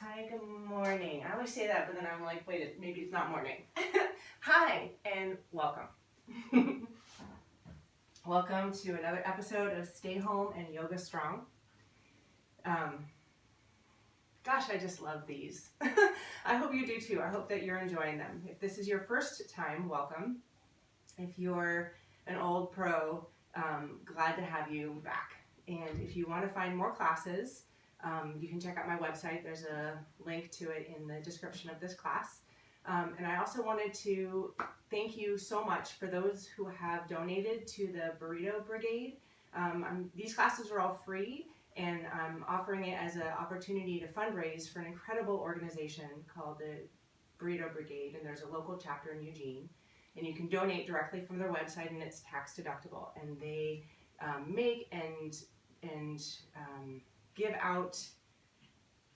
Hi, good morning. I always say that, but then I'm like, wait, maybe it's not morning. Hi, and welcome. Welcome to another episode of Stay Home and Yoga Strong. Gosh, I just love these. I hope you do too. I hope that you're enjoying them. If this is your first time, welcome. If you're an old pro, glad to have you back. And if you want to find more classes, you can check out my website. There's a link to it in the description of this class. And I also wanted to thank you so much for those who have donated to the Burrito Brigade. These classes are all free, and I'm offering it as an opportunity to fundraise for an incredible organization called the Burrito Brigade, and there's a local chapter in Eugene. And you can donate directly from their website, and it's tax deductible. And they make and give out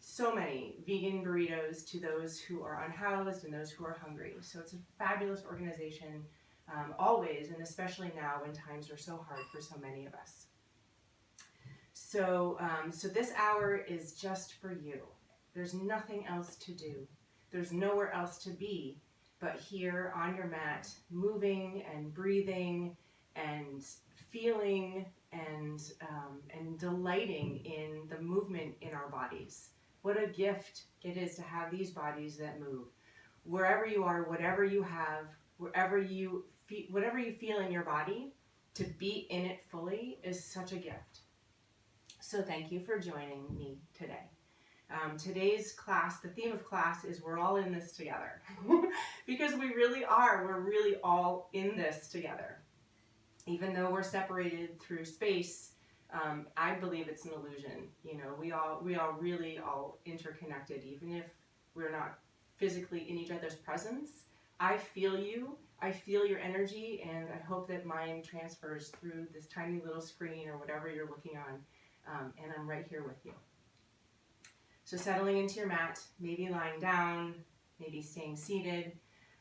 so many vegan burritos to those who are unhoused and those who are hungry. So it's a fabulous organization, always, and especially now when times are so hard for so many of us. So this hour is just for you. There's nothing else to do. There's nowhere else to be but here on your mat, moving and breathing and feeling and delighting in the movement in our bodies. What a gift it is to have these bodies that move. Wherever you are, whatever you have, whatever you feel in your body, to be in it fully is such a gift. So thank you for joining me today. Today's class, the theme of class is we're all in this together. Because we really are. We're really all in this together. Even though we're separated through space, I believe it's an illusion. You know, we all really all interconnected, even if we're not physically in each other's presence. I feel you. I feel your energy, and I hope that mine transfers through this tiny little screen or whatever you're looking on, and I'm right here with you. So settling into your mat, maybe lying down, maybe staying seated,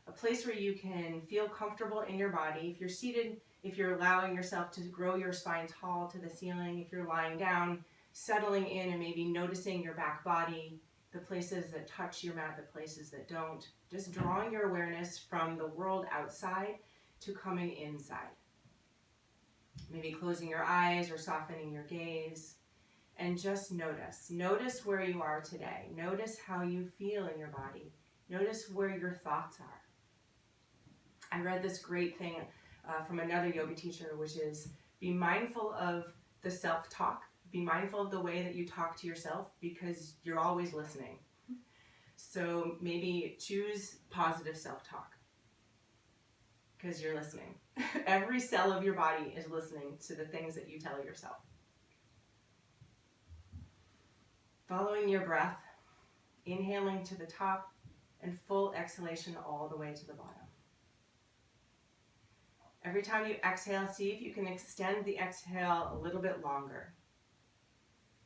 a place where you can feel comfortable in your body. If you're seated, if you're allowing yourself to grow your spine tall to the ceiling, if you're lying down, settling in and maybe noticing your back body, the places that touch your mat, the places that don't, just drawing your awareness from the world outside to coming inside. Maybe closing your eyes or softening your gaze. And just notice. Notice where you are today. Notice how you feel in your body. Notice where your thoughts are. I read this great thing from another yoga teacher, which is be mindful of the self-talk. Be mindful of the way that you talk to yourself, because you're always listening. So maybe choose positive self-talk, because you're listening. Every cell of your body is listening to the things that you tell yourself. Following your breath, inhaling to the top, and full exhalation all the way to the bottom. Every time you exhale, see if you can extend the exhale a little bit longer.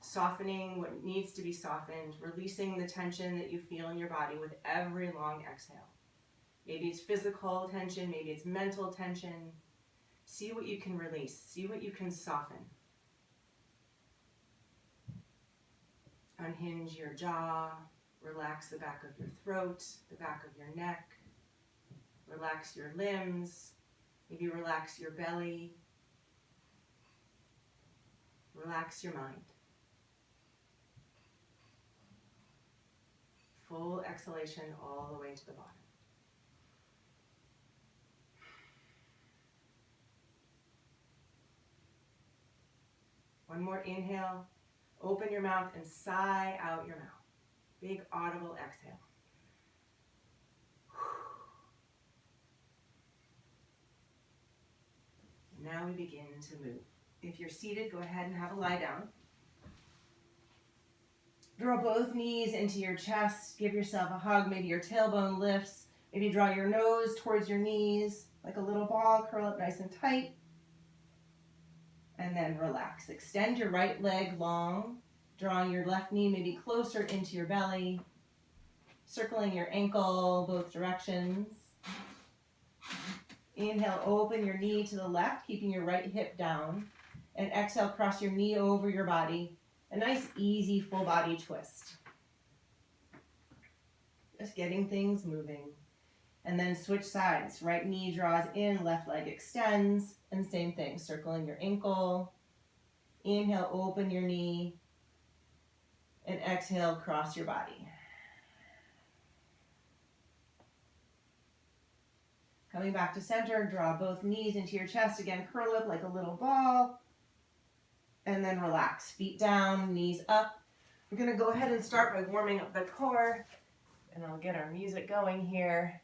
Softening what needs to be softened, releasing the tension that you feel in your body with every long exhale. Maybe it's physical tension, maybe it's mental tension. See what you can release, see what you can soften. Unhinge your jaw, relax the back of your throat, the back of your neck. Relax your limbs, maybe relax your belly. Relax your mind. Full exhalation all the way to the bottom. One more inhale. Open your mouth and sigh out your mouth. Big audible exhale. Now we begin to move. If you're seated, go ahead and have a lie down. Draw both knees into your chest. Give yourself a hug. Maybe your tailbone lifts. Maybe draw your nose towards your knees like a little ball. Curl up nice and tight. And then relax. Extend your right leg long, drawing your left knee maybe closer into your belly, circling your ankle both directions. Inhale, open your knee to the left, keeping your right hip down. And exhale, cross your knee over your body. A nice, easy, full body twist. Just getting things moving. And then switch sides. Right knee draws in, left leg extends, and same thing, circling your ankle. Inhale, open your knee, and exhale, cross your body. Coming back to center, draw both knees into your chest. Again, curl up like a little ball, and then relax. Feet down, knees up. We're gonna go ahead and start by warming up the core, and I'll get our music going here.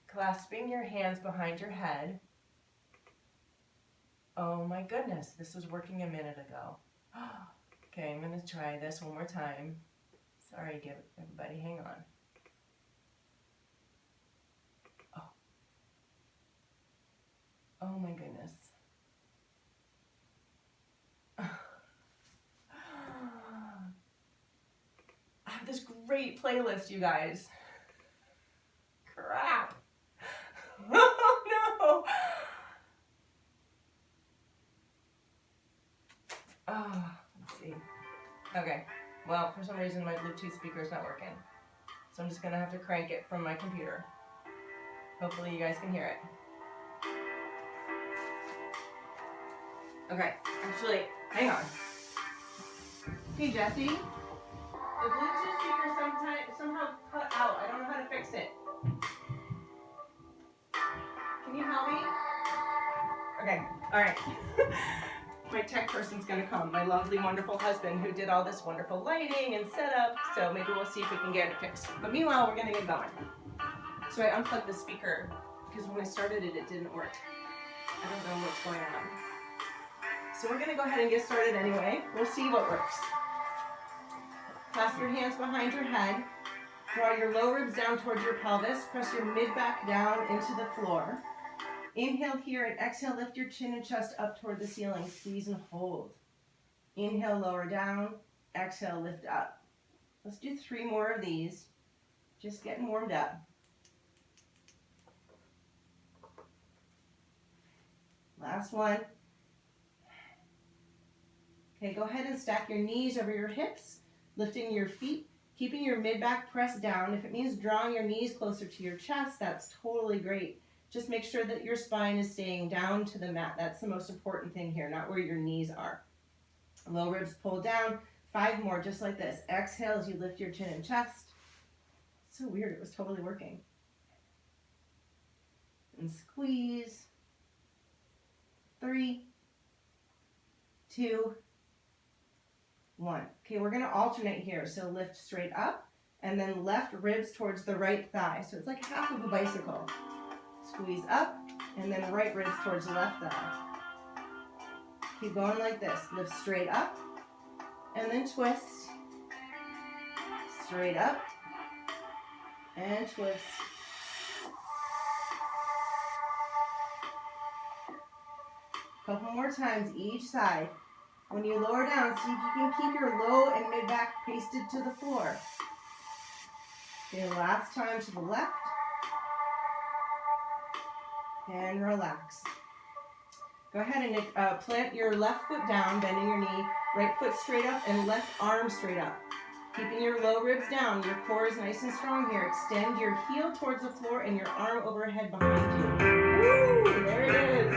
Clasping your hands behind your head. Oh my goodness, this was working a minute ago. Okay, I'm gonna try this one more time. Sorry, everybody, hang on. Oh my goodness. I have this great playlist, you guys. Crap. Oh no. Oh, let's see. Okay. Well, for some reason my Bluetooth speaker is not working. So I'm just gonna have to crank it from my computer. Hopefully you guys can hear it. Okay, actually, hang on. Hey Jesse, the Bluetooth speaker somehow cut out. I don't know how to fix it. Can you help me? Okay, all right. My tech person's gonna come, my lovely, wonderful husband who did all this wonderful lighting and setup, so maybe we'll see if we can get it fixed. But meanwhile, we're gonna get going. So I unplugged the speaker because when I started it, it didn't work. I don't know what's going on. So we're gonna go ahead and get started anyway. We'll see what works. Clasp your hands behind your head. Draw your low ribs down towards your pelvis. Press your mid-back down into the floor. Inhale here and exhale, lift your chin and chest up toward the ceiling. Squeeze and hold. Inhale, lower down. Exhale, lift up. Let's do 3 more of these. Just getting warmed up. Last one. Okay, go ahead and stack your knees over your hips, lifting your feet, keeping your mid-back pressed down. If it means drawing your knees closer to your chest, that's totally great. Just make sure that your spine is staying down to the mat. That's the most important thing here, not where your knees are. Low ribs pull down. 5 more, just like this. Exhale as you lift your chin and chest. So weird, it was totally working. And squeeze. 3, 2, 1. Okay, we're gonna alternate here. So lift straight up and then left ribs towards the right thigh. So it's like half of a bicycle. Squeeze up and then right ribs towards the left thigh. Keep going like this. Lift straight up and then twist. Straight up and twist. Couple more times each side. When you lower down, see if you can keep your low and mid back pasted to the floor. Okay, last time to the left. And relax. Go ahead and plant your left foot down, bending your knee, right foot straight up and left arm straight up. Keeping your low ribs down, your core is nice and strong here. Extend your heel towards the floor and your arm overhead behind you. Woo, there it is.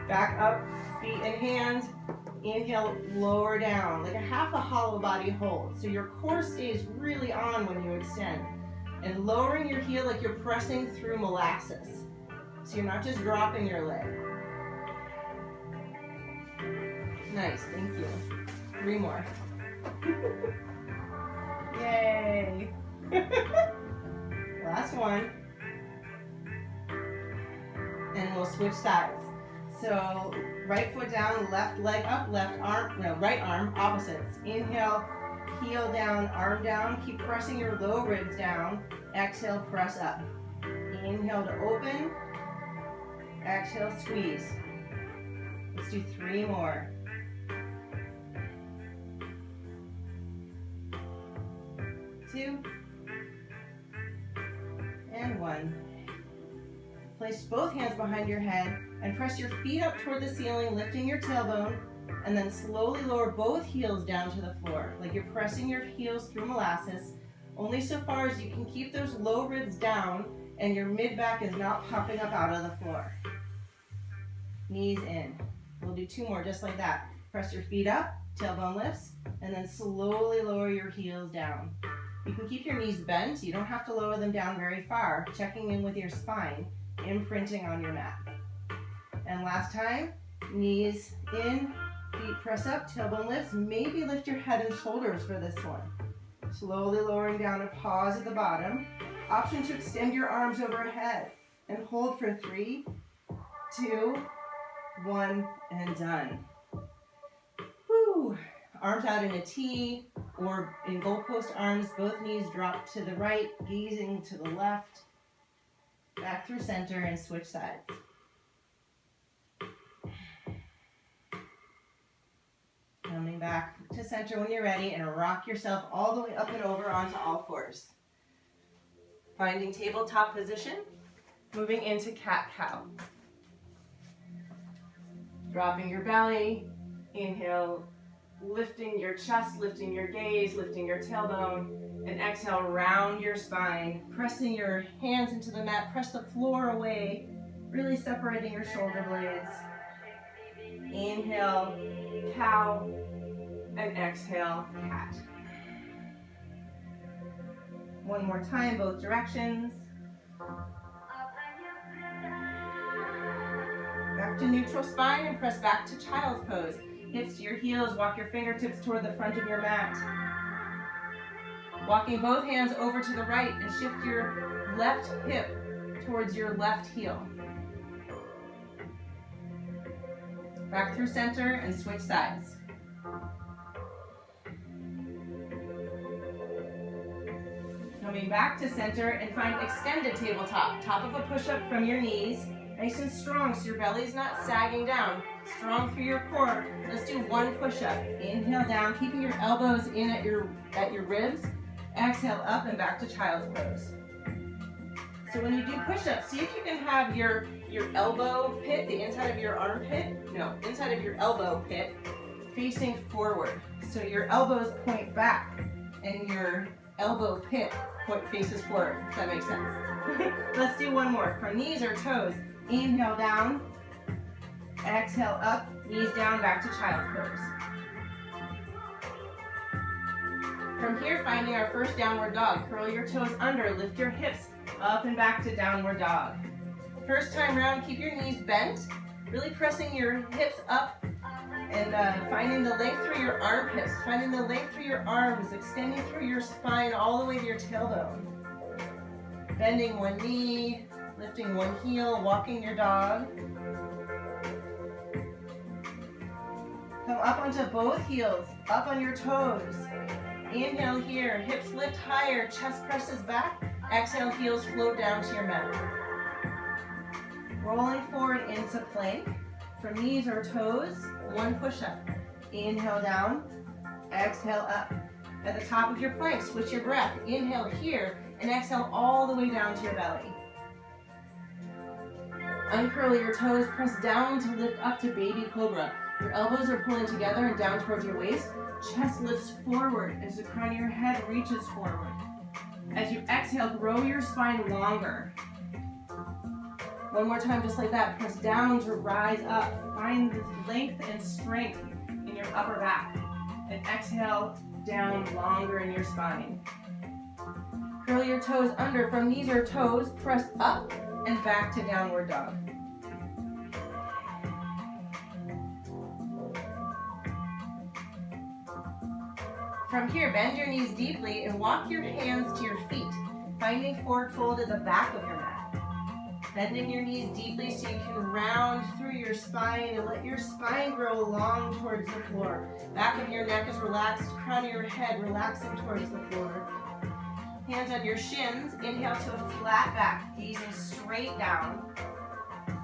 Back up, feet and hands. Inhale, lower down, like a half a hollow body hold. So your core stays really on when you extend. And lowering your heel like you're pressing through molasses. So you're not just dropping your leg. Nice, thank you. 3 more. Yay. Last one. And we'll switch sides. So right foot down, left leg up, right arm, opposites. Inhale, heel down, arm down. Keep pressing your low ribs down. Exhale, press up. Inhale to open. Exhale, squeeze. Let's do 3 more. 2 and 1. Place both hands behind your head and press your feet up toward the ceiling, lifting your tailbone. And then slowly lower both heels down to the floor, like you're pressing your heels through molasses, only so far as you can keep those low ribs down and your mid-back is not popping up out of the floor. Knees in. We'll do 2 more just like that. Press your feet up, tailbone lifts, and then slowly lower your heels down. You can keep your knees bent. You don't have to lower them down very far. Checking in with your spine, imprinting on your mat. And last time, knees in, feet press up, tailbone lifts. Maybe lift your head and shoulders for this one. Slowly lowering down, a pause at the bottom. Option to extend your arms overhead and hold for 3, 2, 1, and done. Woo! Arms out in a T or in goalpost arms, both knees drop to the right, gazing to the left. Back through center and switch sides. Coming back to center when you're ready and rock yourself all the way up and over onto all fours. Finding tabletop position, moving into cat-cow. Dropping your belly, inhale, lifting your chest, lifting your gaze, lifting your tailbone, and exhale, round your spine, pressing your hands into the mat, press the floor away, really separating your shoulder blades. Inhale, cow, and exhale, cat. One more time, both directions. Back to neutral spine and press back to child's pose. Hips to your heels, walk your fingertips toward the front of your mat. Walking both hands over to the right and shift your left hip towards your left heel. Back through center and switch sides. Coming back to center and find extended tabletop. Top of a push-up from your knees. Nice and strong so your belly's not sagging down. Strong through your core. Let's do 1 push-up. Inhale down, keeping your elbows in at your ribs. Exhale up and back to child's pose. So when you do push-ups, see if you can have your elbow pit, the inside of your armpit, no, inside of your elbow pit, facing forward. So your elbows point back and your elbow pit faces forward, if that makes sense. Let's do 1 more. From knees or toes, inhale down, exhale up, knees down, back to child's pose. From here, finding our first downward dog. Curl your toes under, lift your hips up and back to downward dog. First time round, keep your knees bent, really pressing your hips up and finding the length through your armpits, finding the length through your arms, extending through your spine all the way to your tailbone. Bending 1 knee, lifting 1 heel, walking your dog. Come up onto both heels, up on your toes. Inhale here, hips lift higher, chest presses back. Exhale, heels float down to your mat. Rolling forward into plank. From knees or toes, 1 push-up. Inhale down, exhale up. At the top of your plank, switch your breath. Inhale here, and exhale all the way down to your belly. Uncurl your toes, press down to lift up to baby cobra. Your elbows are pulling together and down towards your waist. Chest lifts forward as the crown of your head reaches forward. As you exhale, grow your spine longer. 1 more time, just like that. Press down to rise up. Find the length and strength in your upper back. And exhale down longer in your spine. Curl your toes under. From knees or toes, press up and back to downward dog. From here, bend your knees deeply and walk your hands to your feet, finding forward fold at the back of your mat. Bending your knees deeply so you can round through your spine and let your spine grow long towards the floor. Back of your neck is relaxed, crown of your head relaxing towards the floor. Hands on your shins, inhale to a flat back, gazing straight down.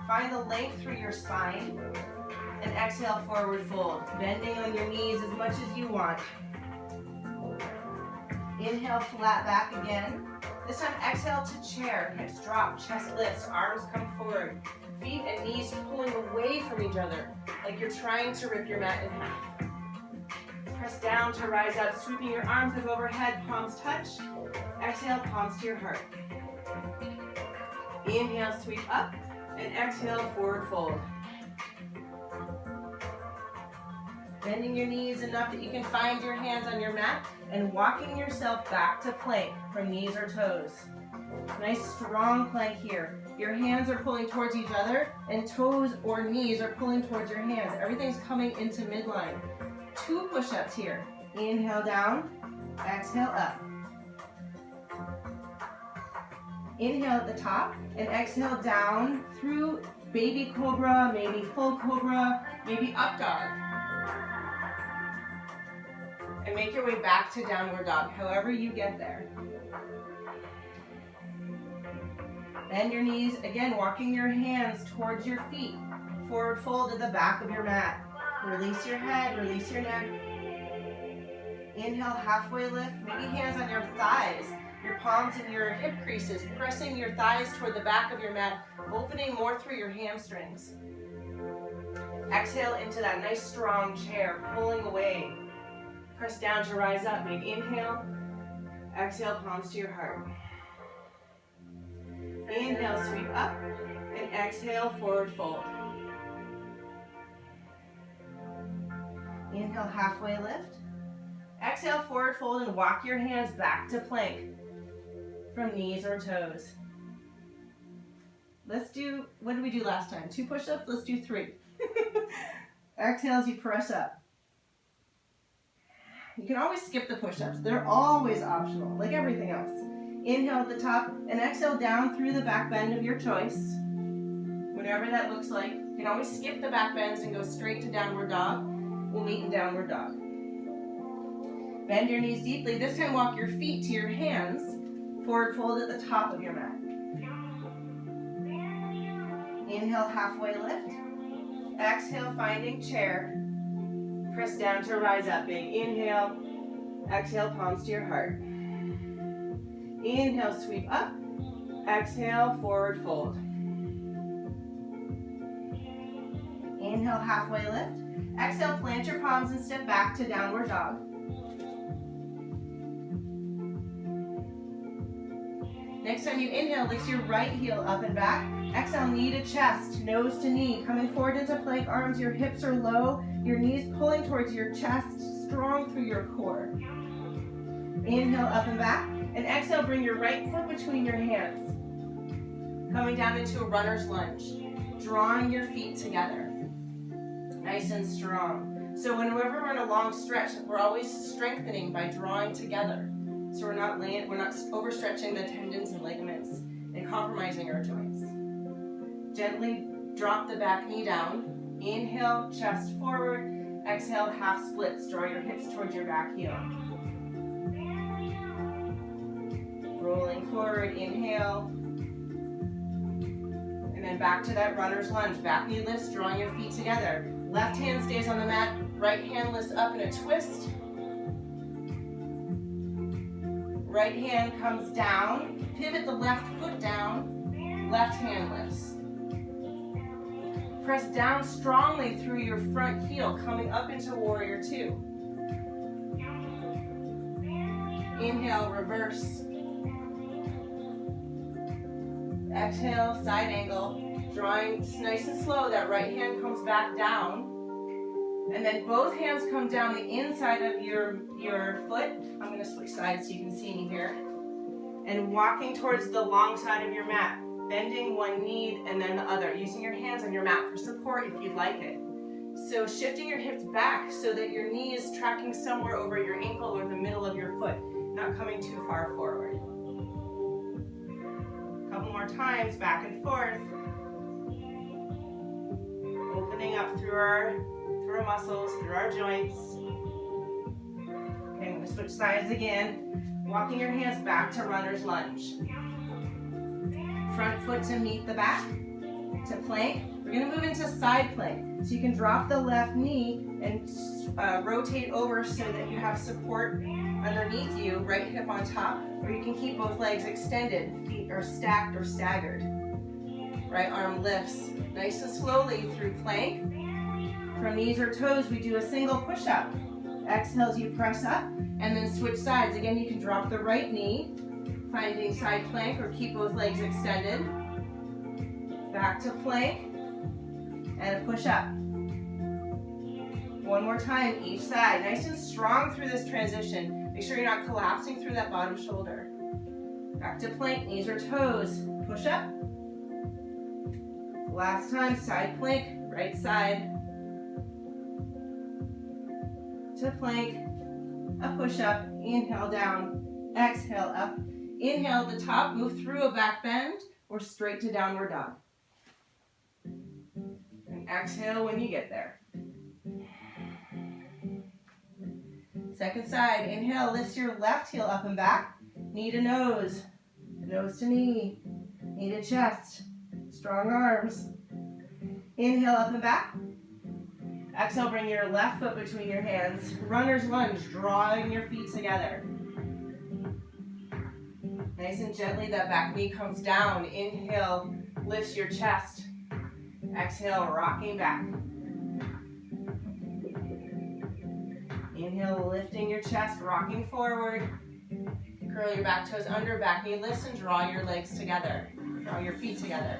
Find the length through your spine and exhale, forward fold. Bending on your knees as much as you want. Inhale, flat back again. This time, exhale to chair. Hips drop, chest lifts, arms come forward. Feet and knees pulling away from each other, like you're trying to rip your mat in half. Press down to rise up, sweeping your arms up overhead, palms touch. Exhale, palms to your heart. Inhale, sweep up, and exhale, forward fold. Bending your knees enough that you can find your hands on your mat and walking yourself back to plank from knees or toes. Nice strong plank here. Your hands are pulling towards each other and toes or knees are pulling towards your hands. Everything's coming into midline. 2 push-ups here. Inhale down, exhale up. Inhale at the top and exhale down through baby cobra, maybe full cobra, maybe up dog. And make your way back to downward dog, however you get there. Bend your knees, again, walking your hands towards your feet. Forward fold at the back of your mat. Release your head, release your neck. Inhale, halfway lift, maybe hands on your thighs, your palms and your hip creases, pressing your thighs toward the back of your mat, opening more through your hamstrings. Exhale into that nice strong chair, pulling away. Press down to rise up. Big inhale. Exhale, palms to your heart. Inhale, sweep up. And exhale, forward fold. Inhale, halfway lift. Exhale, forward fold and walk your hands back to plank from knees or toes. Let's do, what did we do last time? 2 push-ups? Let's do 3. Exhale as you press up. You can always skip the push-ups. They're always optional, like everything else. Inhale at the top and exhale down through the back bend of your choice. Whatever that looks like. You can always skip the back bends and go straight to downward dog. We'll meet in downward dog. Bend your knees deeply. This time walk your feet to your hands. Forward fold at the top of your mat. Inhale, halfway lift. Exhale, finding chair. Press down to rise up. Big inhale. Exhale, palms to your heart. Inhale, sweep up. Exhale, forward fold. Inhale, halfway lift. Exhale, plant your palms and step back to downward dog. Next time you inhale, lift your right heel up and back. Exhale, knee to chest, nose to knee. Coming forward into plank arms, your hips are low. Your knees pulling towards your chest, strong through your core. Inhale, up and back. And exhale, bring your right foot between your hands. Coming down into a runner's lunge. Drawing your feet together. Nice and strong. So whenever we're in a long stretch, we're always strengthening by drawing together. So we're not overstretching the tendons and ligaments and compromising our joints. Gently drop the back knee down. Inhale, chest forward. Exhale, half splits. Draw your hips towards your back heel. Rolling forward, inhale. And then back to that runner's lunge. Back knee lifts, drawing your feet together. Left hand stays on the mat. Right hand lifts up in a twist. Right hand comes down. Pivot the left foot down. Left hand lifts. Press down strongly through your front heel, coming up into warrior 2. Inhale, reverse. Exhale, side angle. Drawing nice and slow, that right hand comes back down. And then both hands come down the inside of your foot. I'm going to switch sides so you can see me here. And walking towards the long side of your mat. Bending one knee and then the other. Using your hands on your mat for support if you'd like it. So shifting your hips back so that your knee is tracking somewhere over your ankle or the middle of your foot. Not coming too far forward. A couple more times, back and forth. Opening up through our muscles, through our joints. Okay, I'm going to switch sides again. Walking your hands back to runner's lunge. Front foot to meet the back, to plank. We're going to move into side plank. So you can drop the left knee and rotate over so that you have support underneath you, right hip on top, or you can keep both legs extended, feet are stacked or staggered. Right arm lifts nice and slowly through plank. From knees or toes, we do a single push-up. Exhale as you press up, and then switch sides. Again, you can drop the right knee, finding side plank, or keep both legs extended. Back to plank, and a push-up. One more time, each side. Nice and strong through this transition. Make sure you're not collapsing through that bottom shoulder. Back to plank, knees or toes. Push up. Last time, side plank, right side. To plank, a push up, inhale down, exhale up. Inhale at the top, move through a back bend or straight to downward dog. And exhale when you get there. Second side, inhale, lift your left heel up and back. Knee to nose, nose to knee, knee to chest. Strong arms. Inhale up and back. Exhale, bring your left foot between your hands. Runner's lunge, drawing your feet together. Nice and gently, that back knee comes down. Inhale, lifts your chest. Exhale, rocking back. Inhale, lifting your chest, rocking forward. Curl your back toes under, back knee lifts, and draw your legs together. Draw your feet together.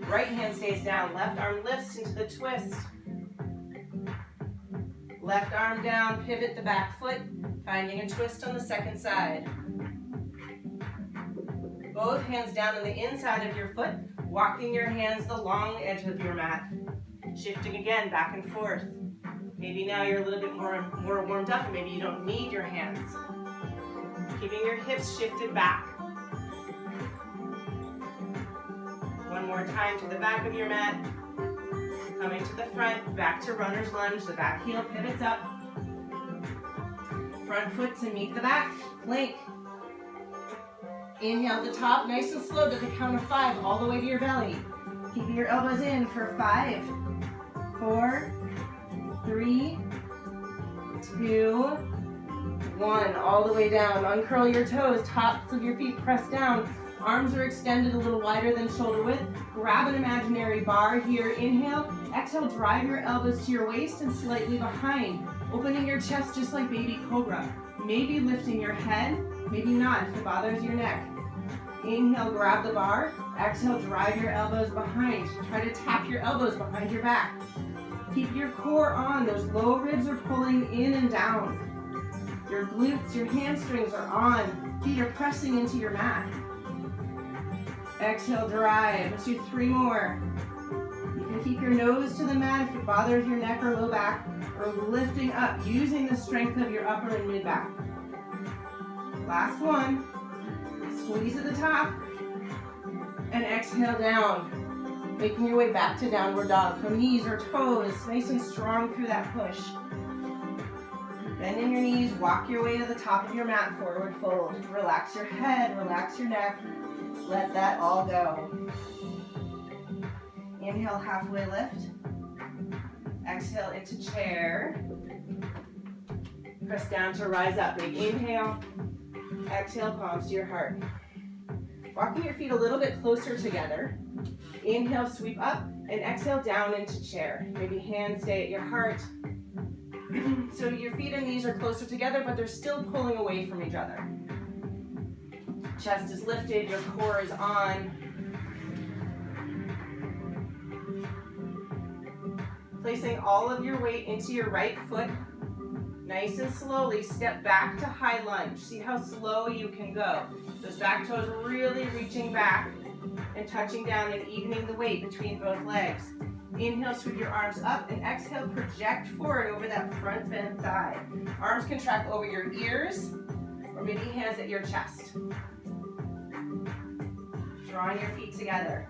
Right hand stays down, left arm lifts into the twist. Left arm down, pivot the back foot, finding a twist on the second side. Both hands down on the inside of your foot, walking your hands the long edge of your mat. Shifting again, back and forth. Maybe now you're a little bit more warmed up, and maybe you don't need your hands. Keeping your hips shifted back. One more time to the back of your mat. Coming to the front, back to runner's lunge. The back heel pivots up. Front foot to meet the back. Plank. Inhale at the top, nice and slow to the count of 5, all the way to your belly. Keeping your elbows in for 5, 4, 3, 2, 1. All the way down. Uncurl your toes, tops of your feet press down. Arms are extended a little wider than shoulder width. Grab an imaginary bar here. Inhale. Exhale, drive your elbows to your waist and slightly behind. Opening your chest just like baby cobra. Maybe lifting your head, maybe not if it bothers your neck. Inhale, grab the bar. Exhale, drive your elbows behind. Try to tap your elbows behind your back. Keep your core on. Those low ribs are pulling in and down. Your glutes, your hamstrings are on. Feet are pressing into your mat. Exhale, drive. Let's do 3 more. You can keep your nose to the mat if it bothers your neck or low back, or lifting up, using the strength of your upper and mid back. Last one. Squeeze at the top. And exhale down. Making your way back to downward dog. From knees or toes, nice and strong through that push. Bending your knees, walk your way to the top of your mat, forward fold. Relax your head, relax your neck. Let that all go. Inhale, halfway lift. Exhale into chair. Press down to rise up. Big inhale. Exhale, palms to your heart. Walking your feet a little bit closer together. Inhale, sweep up, and exhale down into chair. Maybe hands stay at your heart. So your feet and knees are closer together, but they're still pulling away from each other. Chest is lifted, your core is on. Placing all of your weight into your right foot. Nice and slowly step back to high lunge. See how slow you can go. Those back toes really reaching back and touching down and evening the weight between both legs. Inhale, sweep your arms up, and exhale, project forward over that front bent thigh. Arms can track over your ears, or maybe hands at your chest. Drawing your feet together.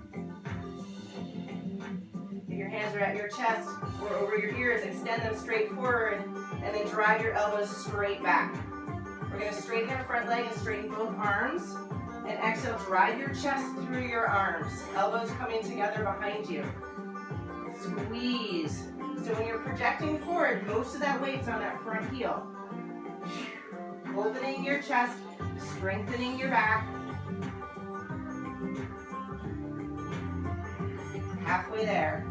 If your hands are at your chest or over your ears, extend them straight forward, and then drive your elbows straight back. We're going to straighten your front leg and straighten both arms. And exhale, drive your chest through your arms. Elbows coming together behind you. Squeeze. So when you're projecting forward, most of that weight's on that front heel. Opening your chest, strengthening your back. Halfway there.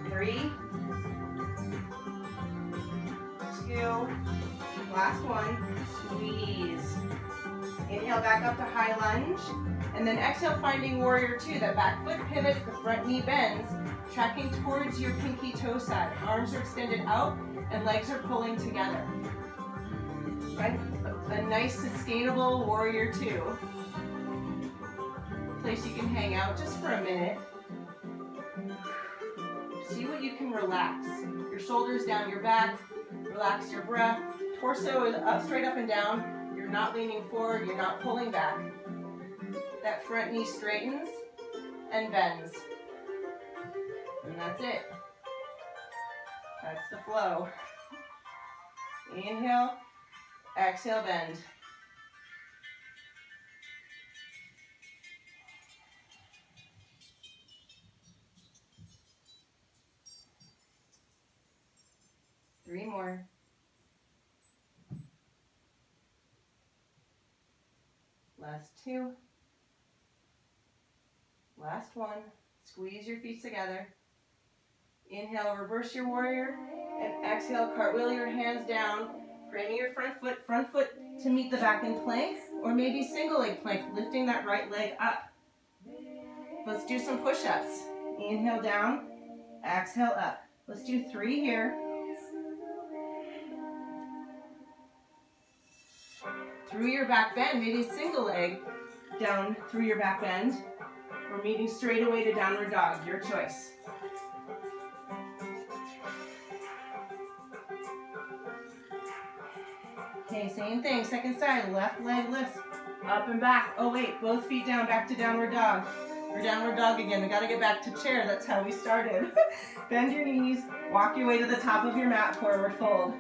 Three, two, last one, squeeze. Inhale back up to high lunge, and then exhale, finding warrior two. That back foot pivots, the front knee bends, tracking towards your pinky toe side. Arms are extended out, and legs are pulling together. Right? A nice sustainable warrior two. Place you can hang out just for a minute. See what you can relax. Your shoulders down your back, relax your breath. Torso is up, straight up and down. You're not leaning forward, you're not pulling back. That front knee straightens and bends. And that's it. That's the flow. Inhale, exhale, bend. Three more. Last two. Last one. Squeeze your feet together. Inhale, reverse your warrior, and exhale, cartwheel your hands down, framing your front foot to meet the back in plank, or maybe single leg plank, lifting that right leg up. Let's do some push-ups. Inhale down, exhale up. Let's do 3 here. Through your back bend, maybe a single leg down through your back bend, or meeting straight away to downward dog, your choice. Okay, same thing, second side, left leg lifts, up and back. Oh wait, both feet down, back to downward dog. Or downward dog again, we gotta get back to chair, that's how we started. Bend your knees, walk your way to the top of your mat, forward fold.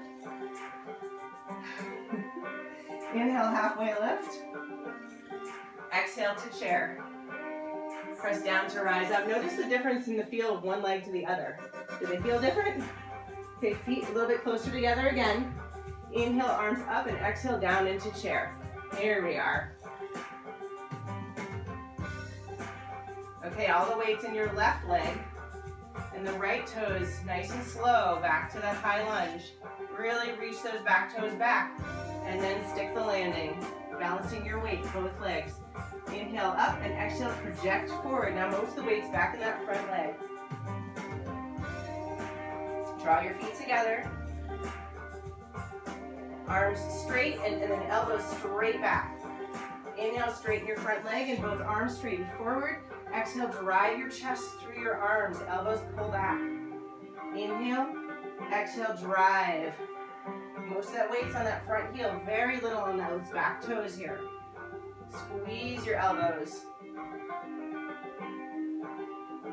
Inhale, halfway lift. Exhale to chair. Press down to rise up. Notice the difference in the feel of one leg to the other. Do they feel different? Okay, feet a little bit closer together again. Inhale, arms up, and exhale down into chair. Here we are. Okay, all the weight's in your left leg, and the right toes nice and slow back to that high lunge. Really reach those back toes back, and then stick the landing, balancing your weight, both legs. Inhale up, and exhale, project forward. Now most of the weight's back in that front leg. Draw your feet together. Arms straight, and then elbows straight back. Inhale, straighten your front leg, and both arms straighten forward. Exhale, drive your chest through your arms, elbows pull back. Inhale, exhale, drive. Most of that weight's on that front heel, very little on those back toes here. Squeeze your elbows.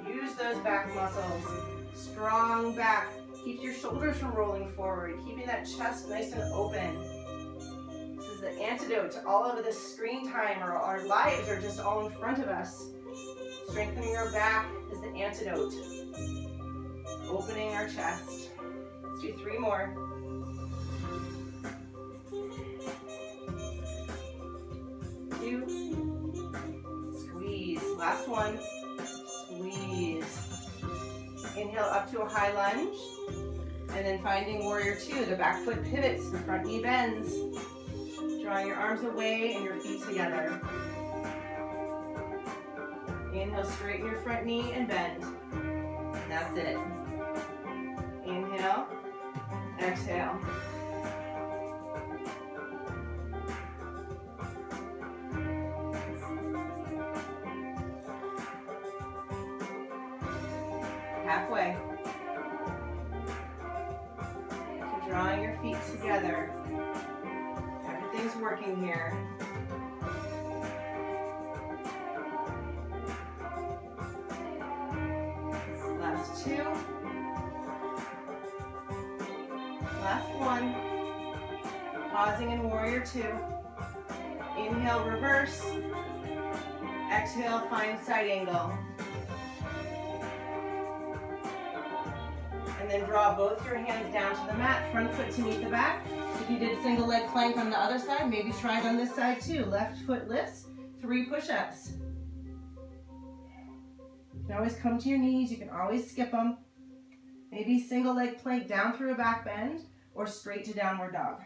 Use those back muscles. Strong back. Keep your shoulders from rolling forward, keeping that chest nice and open. This is the antidote to all of this screen time, or our lives are just all in front of us. Strengthening our back is the antidote. Opening our chest. Let's do 3 more. Two. Squeeze. Last one. Squeeze. Inhale up to a high lunge. And then finding warrior two, the back foot pivots, the front knee bends. Drawing your arms away and your feet together. Inhale, straighten your front knee and bend. And that's it. Inhale, exhale. Halfway. So drawing your feet together. Everything's working here. Last 2. Last 1. Pausing in warrior 2. Inhale, reverse. Exhale, find side angle. And then draw both your hands down to the mat, front foot to meet the back. If you did single leg plank on the other side, maybe try it on this side too. Left foot lifts, 3 push-ups. You can always come to your knees, you can always skip them. Maybe single leg plank down through a back bend or straight to downward dog.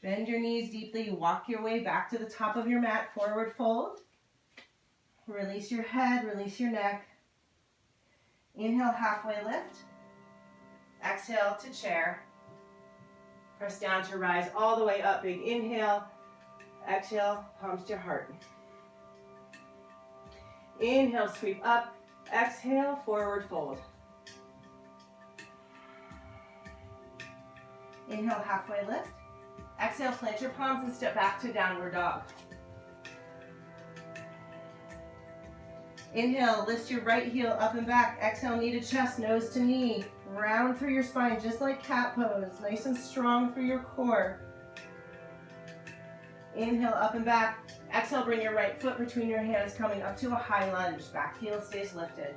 Bend your knees deeply, you walk your way back to the top of your mat, forward fold. Release your head, release your neck. Inhale, halfway lift. Exhale to chair. Press down to rise all the way up, big inhale. Exhale, palms to heart. Inhale, sweep up. Exhale, forward fold. Inhale, halfway lift. Exhale, plant your palms and step back to downward dog. Inhale, lift your right heel up and back. Exhale, knee to chest, nose to knee. Round through your spine, just like cat pose. Nice and strong through your core. Inhale, up and back. Exhale, bring your right foot between your hands, coming up to a high lunge. Back heel stays lifted.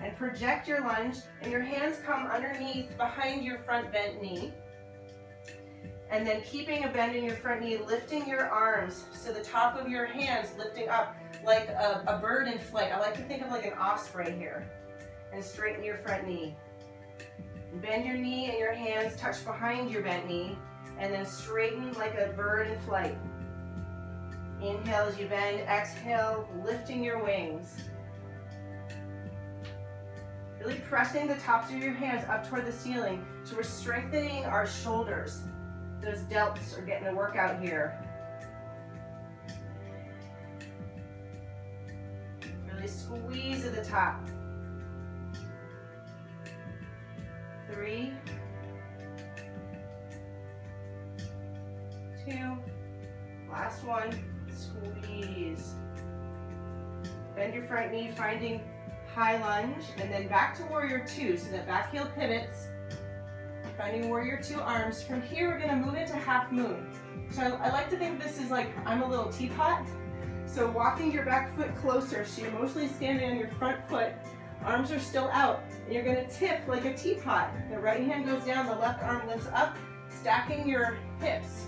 And project your lunge, and your hands come underneath, behind your front bent knee. And then keeping a bend in your front knee, lifting your arms, so the top of your hands lifting up like a bird in flight. I like to think of like an osprey here. And straighten your front knee. Bend your knee and your hands touch behind your bent knee, and then straighten like a bird in flight. Inhale as you bend, exhale, lifting your wings. Really pressing the tops of your hands up toward the ceiling, so we're strengthening our shoulders. Those delts are getting a workout here. Really squeeze at the top. 3, 2, last one, squeeze. Bend your front knee, finding high lunge, and then back to warrior 2, so that back heel pivots. Finding warrior 2 arms. From here, we're gonna move into half moon. So I like to think of this is like, I'm a little teapot. So walking your back foot closer, so you're mostly standing on your front foot, arms are still out, and you're gonna tip like a teapot. The right hand goes down, the left arm lifts up, stacking your hips.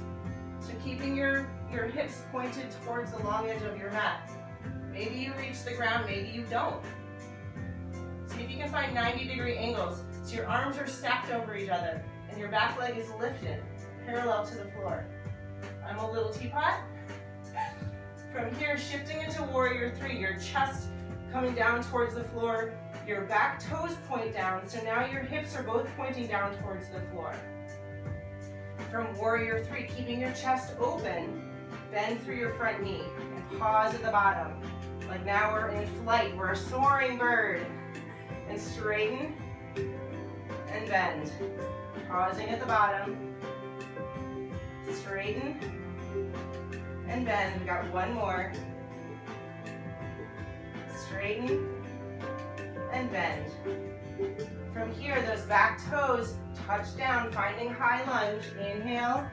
So keeping your hips pointed towards the long edge of your mat. Maybe you reach the ground, maybe you don't. See if you can find 90-degree angles. So your arms are stacked over each other, and your back leg is lifted, parallel to the floor. I'm a little teapot. From here, shifting into warrior 3, your chest coming down towards the floor, your back toes point down, so now your hips are both pointing down towards the floor. From warrior 3, keeping your chest open, bend through your front knee, and pause at the bottom. Like now we're in flight, we're a soaring bird. And straighten, and bend. Pausing at the bottom. Straighten, and bend. We've got one more. Straighten, and bend. From here, those back toes touch down, finding high lunge. Inhale,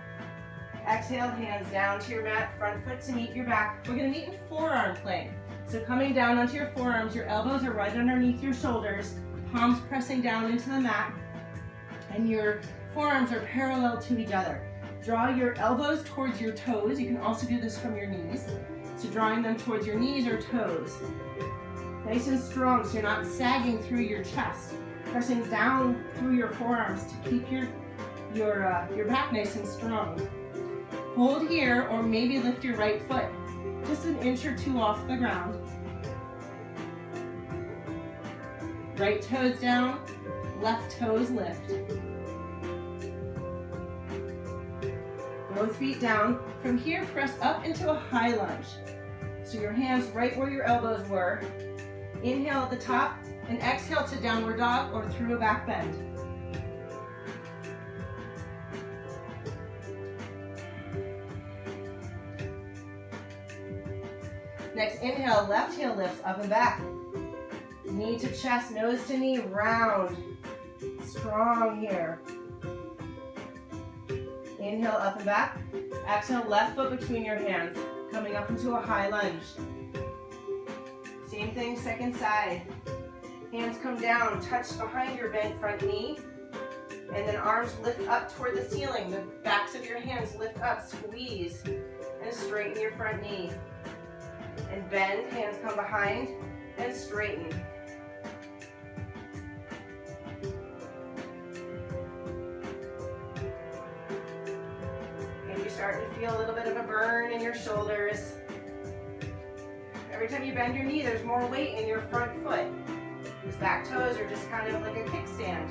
exhale, hands down to your mat, front foot to meet your back. We're gonna meet in forearm plank. So coming down onto your forearms, your elbows are right underneath your shoulders, palms pressing down into the mat, and your forearms are parallel to each other. Draw your elbows towards your toes. You can also do this from your knees. So drawing them towards your knees or toes. Nice and strong, so you're not sagging through your chest. Pressing down through your forearms to keep your back nice and strong. Hold here, or maybe lift your right foot just an inch or 2 off the ground. Right toes down, left toes lift. Both feet down. From here, press up into a high lunge. So your hands right where your elbows were. Inhale at the top, and exhale to downward dog or through a back bend. Next, inhale, left heel lifts up and back. Knee to chest, nose to knee, round. Strong here. Inhale, up and back. Exhale, left foot between your hands, coming up into a high lunge. Same thing, second side. Hands come down, touch behind your bent front knee, and then arms lift up toward the ceiling. The backs of your hands lift up, squeeze, and straighten your front knee. And bend, hands come behind, and straighten. And you're starting to feel a little bit of a burn in your shoulders. Every time you bend your knee, there's more weight in your front foot. These back toes are just kind of like a kickstand.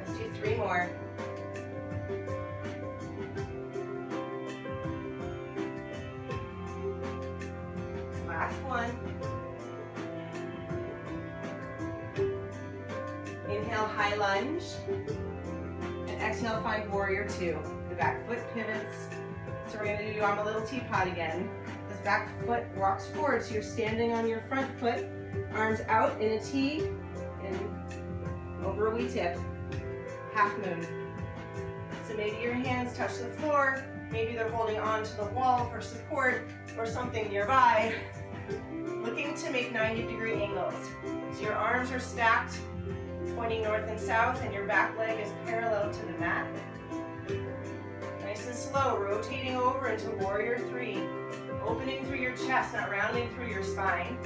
Let's do 3 more. Last one. Inhale, high lunge. And exhale, find warrior 2. The back foot pivots. So we're going to do on a little teapot again. This back foot walks forward, so you're standing on your front foot, arms out in a T, and over a wee tip, half moon. So maybe your hands touch the floor, maybe they're holding on to the wall for support, or something nearby, looking to make 90-degree angles. So your arms are stacked, pointing north and south, and your back leg is parallel to the mat. Nice and slow, rotating over into warrior 3. Opening through your chest, not rounding through your spine.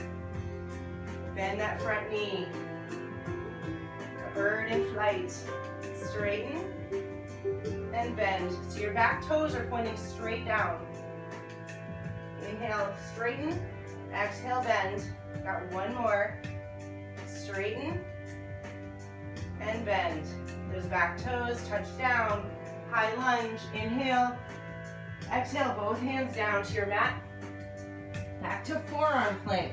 Bend that front knee. A bird in flight. Straighten and bend. So your back toes are pointing straight down. Inhale, straighten. Exhale, bend. Got one more. Straighten and bend. Those back toes touch down. High lunge, inhale, exhale, both hands down to your mat. Back to forearm plank.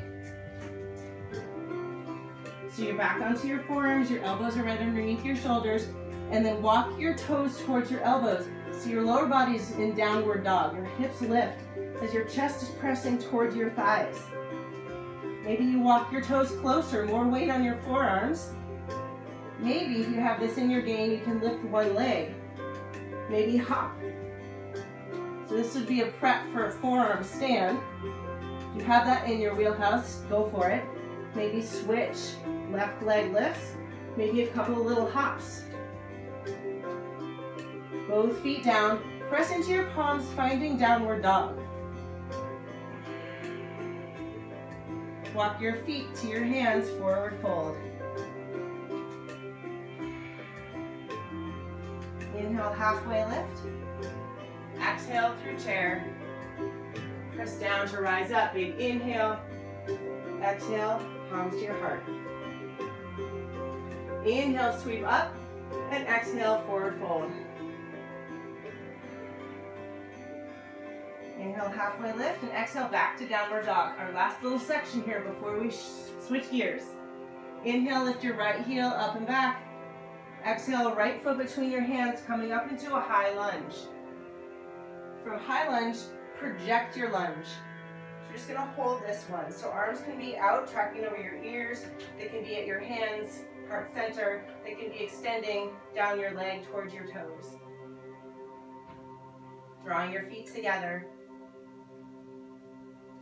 So you're back onto your forearms, your elbows are right underneath your shoulders, and then walk your toes towards your elbows. So your lower body's in downward dog, your hips lift as your chest is pressing towards your thighs. Maybe you walk your toes closer, more weight on your forearms. Maybe if you have this in your game, you can lift one leg. Maybe hop. So this would be a prep for a forearm stand. If you have that in your wheelhouse, go for it. Maybe switch, left leg lifts. Maybe a couple of little hops. Both feet down. Press into your palms, finding downward dog. Walk your feet to your hands, forward fold. Inhale, halfway lift. Exhale through chair. Press down to rise up. Big inhale. Exhale, palms to your heart. Inhale, sweep up. And exhale, forward fold. Inhale, halfway lift. And exhale, back to downward dog. Our last little section here before we switch gears. Inhale, lift your right heel up and back. Exhale, right foot between your hands, coming up into a high lunge. From high lunge, project your lunge. So you're just gonna hold this one. So arms can be out, tracking over your ears. They can be at your hands, heart center. They can be extending down your leg towards your toes. Drawing your feet together.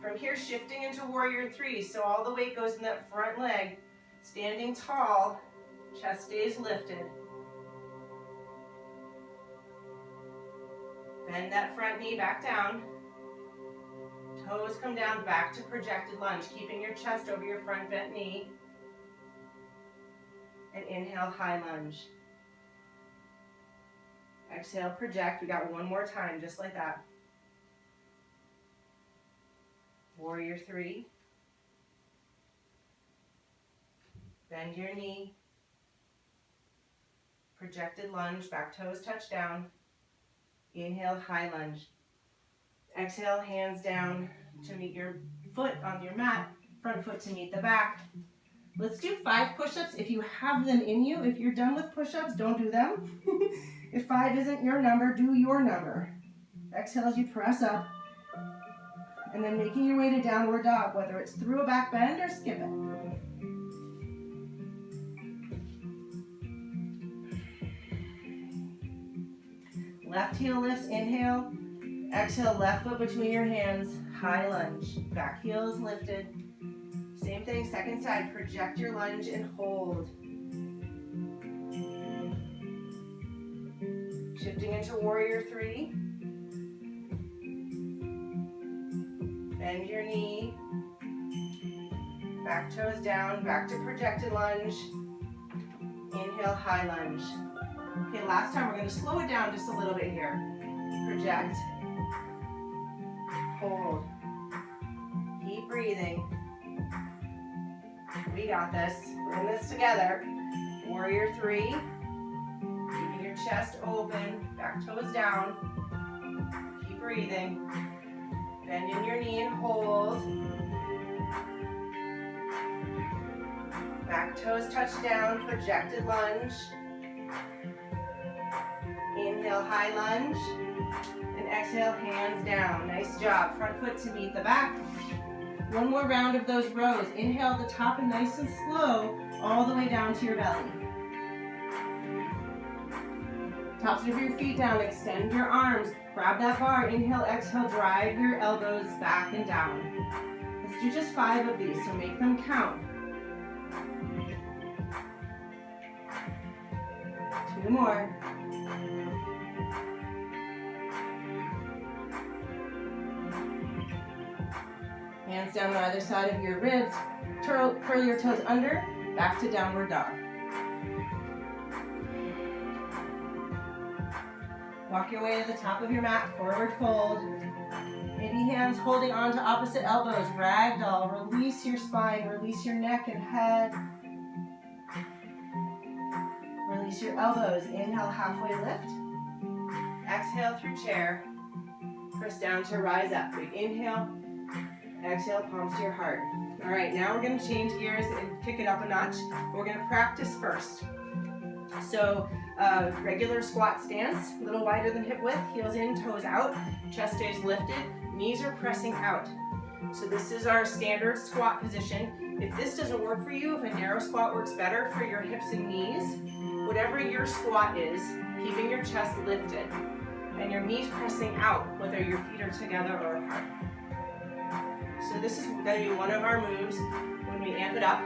From here, shifting into warrior 3. So all the weight goes in that front leg. Standing tall. Chest stays lifted. Bend that front knee back down. Toes come down, back to projected lunge, keeping your chest over your front bent knee. And inhale, high lunge. Exhale, project. We got one more time, just like that. Warrior 3. Bend your knee. Projected lunge, back toes touch down. Inhale, high lunge. Exhale, hands down to meet your foot on your mat, front foot to meet the back. Let's do 5 push-ups if you have them in you. If you're done with push-ups, don't do them. If 5 isn't your number, do your number. Exhale as you press up. And then making your way to downward dog, whether it's through a back bend or skip it. Left heel lifts, inhale. Exhale, left foot between your hands, high lunge. Back heel is lifted. Same thing, second side, project your lunge and hold. Shifting into warrior three. Bend your knee. Back toes down, back to projected lunge. Inhale, high lunge. Okay, last time we're going to slow it down just a little bit here. Project. Hold. Keep breathing. We got this. We're in this together. Warrior three. Keeping your chest open. Back toes down. Keep breathing. Bend in your knee and hold. Back toes touch down. Projected lunge. Inhale, high lunge. And exhale, hands down. Nice job. Front foot to meet the back. One more round of those rows. Inhale at the top and nice and slow, all the way down to your belly. Tops of your feet down. Extend your arms. Grab that bar. Inhale, exhale, drive your elbows back and down. Let's do just 5 of these, so make them count. 2 more. Hands down on either side of your ribs. Curl your toes under. Back to downward dog. Walk your way to the top of your mat. Forward fold. Maybe hands holding on to opposite elbows. Ragdoll. Release your spine. Release your neck and head. Release your elbows. Inhale, halfway lift. Exhale through chair. Press down to rise up. Big inhale. Exhale, palms to your heart. All right, now we're going to change gears and kick it up a notch. We're going to practice first. So, regular squat stance, a little wider than hip width, heels in, toes out, chest stays lifted, knees are pressing out. So this is our standard squat position. If this doesn't work for you, if a narrow squat works better for your hips and knees, whatever your squat is, keeping your chest lifted and your knees pressing out, whether your feet are together or apart. So this is going to be one of our moves when we amp it up.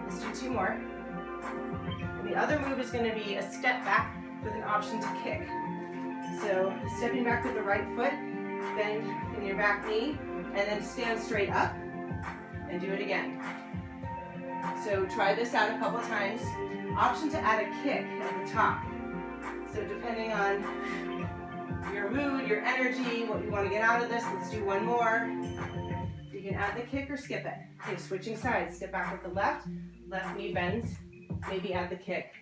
Let's do 2 more. And the other move is going to be a step back with an option to kick. So stepping back with the right foot, bend in your back knee, and then stand straight up and do it again. So try this out a couple times. Option to add a kick at the top. So depending on your mood, your energy, what you want to get out of this, let's do 1 more. You can add the kick or skip it. Okay, switching sides. Step back with the left knee bends, maybe add the kick.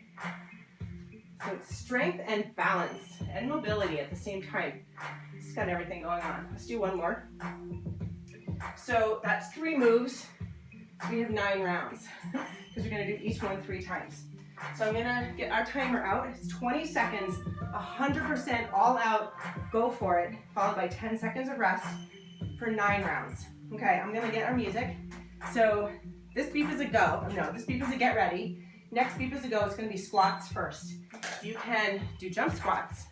So it's strength and balance and mobility at the same time. It's got everything going on. Let's do 1 more. So that's 3 moves. So we have 9 rounds because we're going to do each one 3 times. So I'm going to get our timer out. It's 20 seconds, 100% all out, go for it, followed by 10 seconds of rest for 9 rounds. Okay, I'm going to get our music. So this beep is a go. No, this beep is a get ready. Next beep is a go. It's going to be squats first. You can do jump squats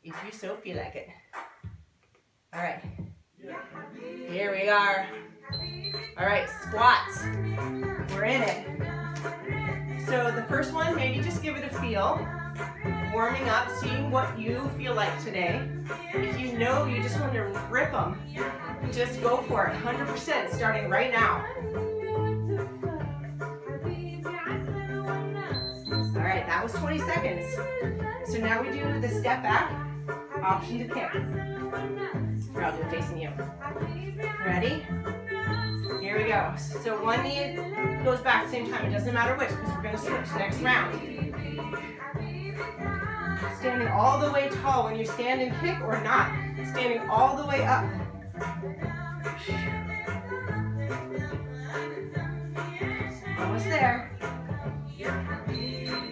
if you so feel like it. All right. Here we are. All right, squats. We're in it. So the first one, maybe just give it a feel. Warming up, seeing what you feel like today. If you know you just want to rip them, just go for it, 100%, starting right now. All right, that was 20 seconds. So now we do the step back, option to kick. Here, I'll do it facing you. Ready? Here we go. So one knee goes back same time. It doesn't matter which because we're going to switch next round. Standing all the way tall when you stand and kick or not. Standing all the way up. Almost there.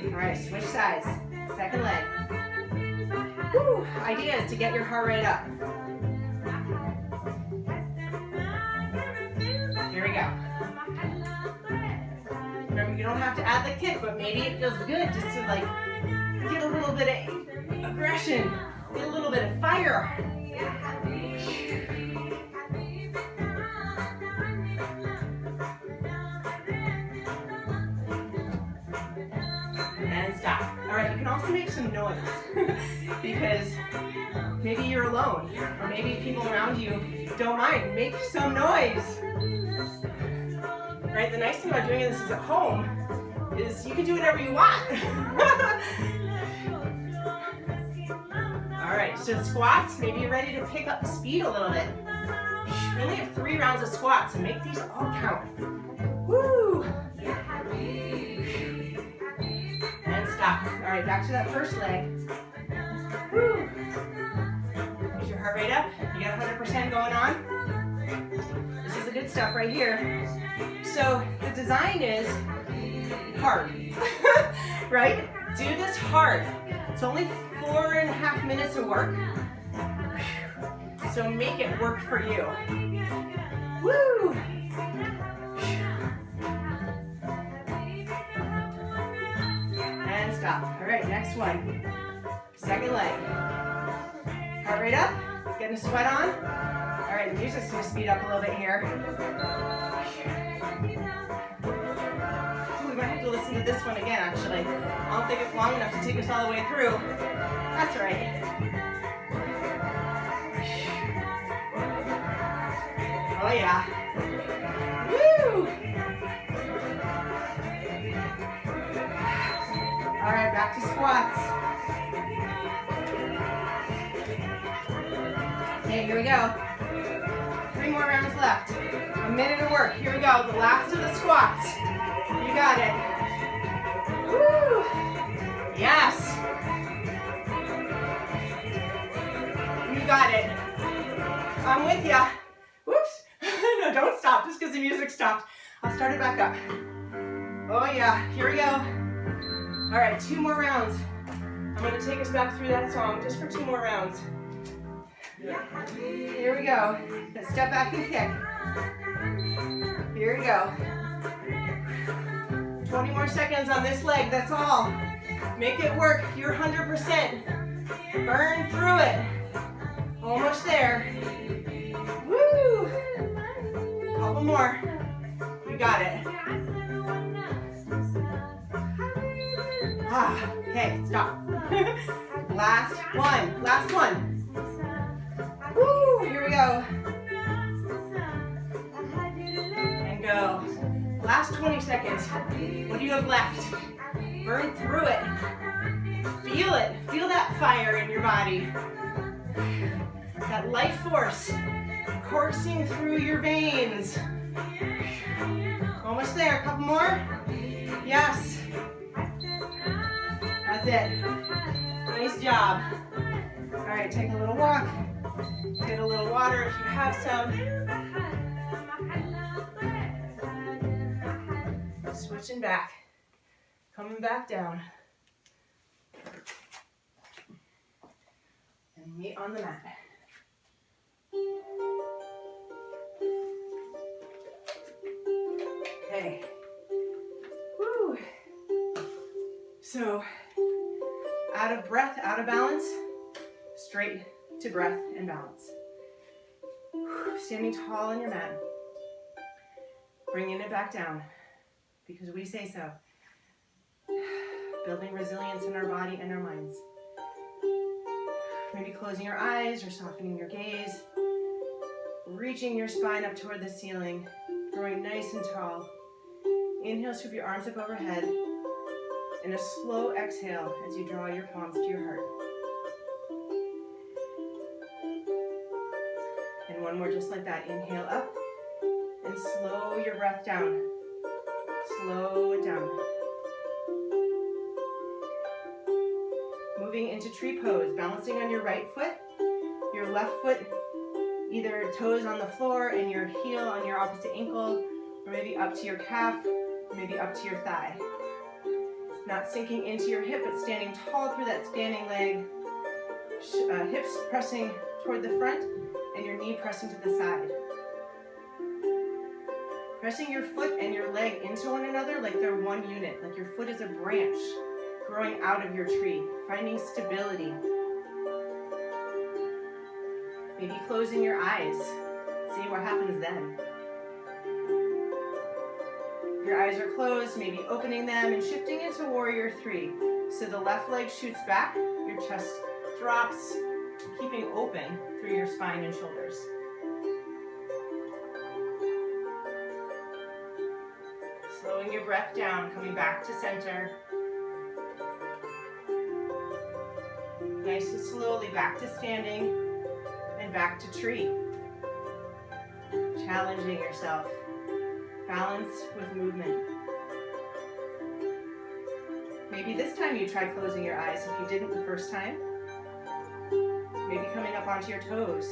All right, switch sides. Second leg. Woo. Idea is to get your heart rate up. Here we go. Remember, you don't have to add the kick, but maybe it feels good just to like get a little bit of aggression Get a little bit of fire. And stop. All right, you can also make some noise because maybe you're alone or maybe people around you don't mind. Make some noise. Right, the nice thing about doing this is at home is you can do whatever you want. All right, so squats, maybe you're ready to pick up the speed a little bit. We only have 3 rounds of squats, so make these all count. Woo! And stop. All right, back to that first leg. Woo! Get your heart rate up. You got 100% going on. This is the good stuff right here. So the design is hard, right? Do this hard. It's only 4.5 minutes of work. So make it work for you. Woo! And stop. All right, next one. Second leg. Heart rate up. Getting a sweat on. All right, the music's gonna speed up a little bit here. Ooh, we might have to listen to this one again, actually. I don't think it's long enough to take us all the way through. That's all right. Oh yeah. Woo! All right, back to squats. Okay, here we go. 3 more rounds left. A minute of work. Here we go. The last of the squats. You got it. Woo! Yes. You got it. I'm with ya. Whoops. No, don't stop just because the music stopped. I'll start it back up. Oh yeah, here we go. All right, 2 more rounds. I'm gonna take us back through that song just for 2 more rounds. Here we go. Let's step back and kick. Here we go. 20 more seconds on this leg, that's all. Make it work, you're 100%. Burn through it. Almost there. Woo! Couple more. You got it. Ah, okay, stop. Last one, last one. Woo, here we go. And go. Last 20 seconds. What do you have left? Burn through it. Feel it. Feel that fire in your body. That life force coursing through your veins. Almost there. A couple more. Yes. That's it. Nice job. All right, take a little walk. Get a little water if you have some. Switching back. Coming back down. And meet on the mat. Okay. Woo. So, out of breath, out of balance, straight to breath and balance. Standing tall on your mat. Bringing it back down because we say so. Building resilience in our body and our minds. Maybe closing your eyes or softening your gaze. Reaching your spine up toward the ceiling. Growing nice and tall. Inhale, scoop your arms up overhead. And a slow exhale as you draw your palms to your heart. And one more just like that. Inhale up and slow your breath down. Slow it down. Moving into tree pose, balancing on your right foot, your left foot, either toes on the floor and your heel on your opposite ankle, or maybe up to your calf, or maybe up to your thigh. Not sinking into your hip, but standing tall through that standing leg. Hips pressing toward the front, and your knee pressing to the side. Pressing your foot and your leg into one another like they're one unit, like your foot is a branch growing out of your tree, finding stability. Maybe closing your eyes. See what happens then. Your eyes are closed, maybe opening them and shifting into warrior three. So the left leg shoots back, your chest drops, keeping open through your spine and shoulders. Slowing your breath down, coming back to center. Nice and slowly back to standing and back to tree. Challenging yourself. Balance with movement. Maybe this time you try closing your eyes if you didn't the first time. Maybe coming up onto your toes.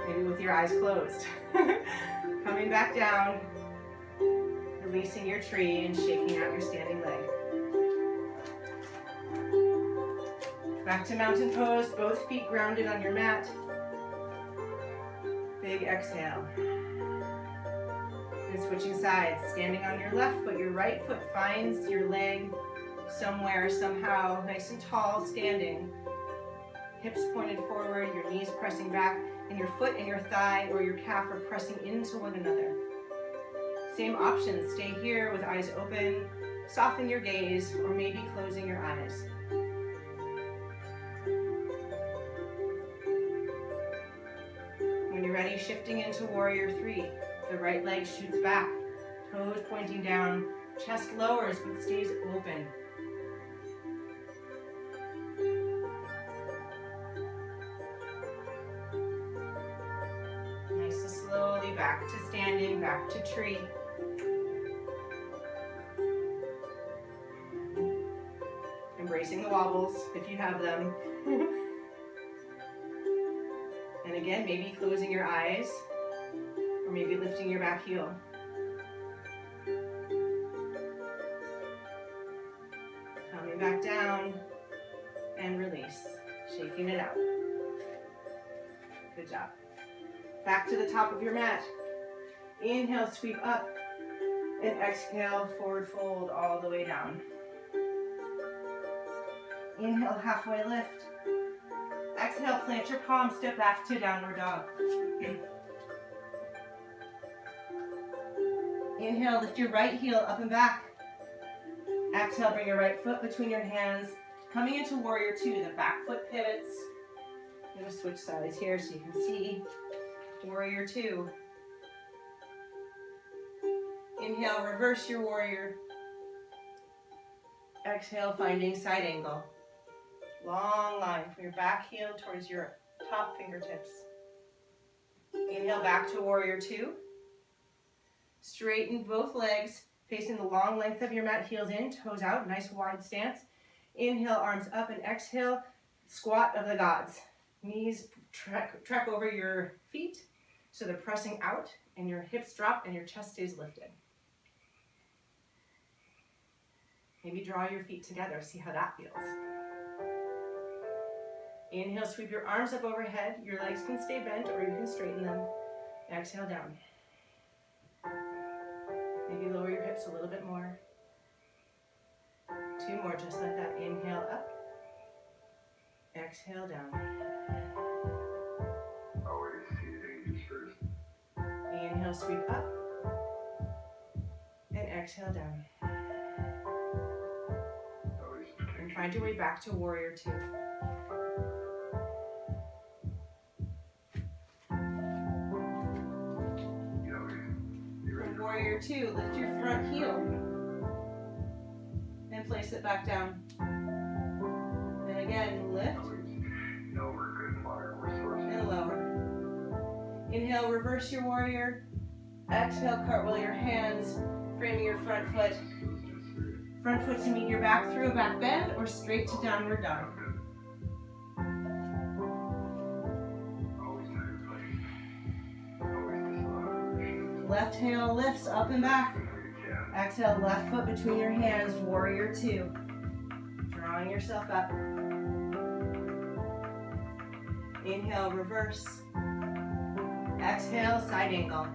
Maybe with your eyes closed. Coming back down, releasing your tree and shaking out your standing leg. Back to mountain pose, both feet grounded on your mat. Big exhale. And switching sides, standing on your left foot, your right foot finds your leg somewhere, somehow, nice and tall, standing. Hips pointed forward, your knees pressing back, and your foot and your thigh or your calf are pressing into one another. Same options, stay here with eyes open, soften your gaze, or maybe closing your eyes. When you're ready, shifting into warrior three. The right leg shoots back, toes pointing down, chest lowers but stays open. Nice and slowly back to standing, back to tree. Embracing the wobbles if you have them. And again, maybe closing your eyes. Or maybe lifting your back heel. Coming back down and release. Shaking it out. Good job. Back to the top of your mat. Inhale, sweep up. And exhale, forward fold all the way down. Inhale, halfway lift. Exhale, plant your palms, step back to downward dog. Inhale, lift your right heel up and back. Exhale, bring your right foot between your hands. Coming into warrior two, the back foot pivots. I'm going to switch sides here so you can see warrior two. Inhale, reverse your warrior. Exhale, finding side angle. Long line from your back heel towards your top fingertips. Inhale, back to warrior two. Straighten both legs, facing the long length of your mat, heels in, toes out, nice wide stance. Inhale, arms up, and exhale, squat of the gods. Knees trek over your feet, so they're pressing out, and your hips drop, and your chest stays lifted. Maybe draw your feet together, see how that feels. Inhale, sweep your arms up overhead. Your legs can stay bent, or you can straighten them. Exhale, down. Maybe lower your hips a little bit more. Two more, just like that. Inhale up. Exhale down. Inhale, sweep up. And exhale down. And find your way back to warrior two. Warrior two, lift your front heel and place it back down. And again, lift and lower. Inhale, reverse your warrior. Exhale, cartwheel your hands, framing your front foot. Front foot to meet your back through a back bend or straight to downward dog. Left heel lifts up and back. Exhale, left foot between your hands, warrior two. Drawing yourself up. Inhale, reverse. Exhale, side angle.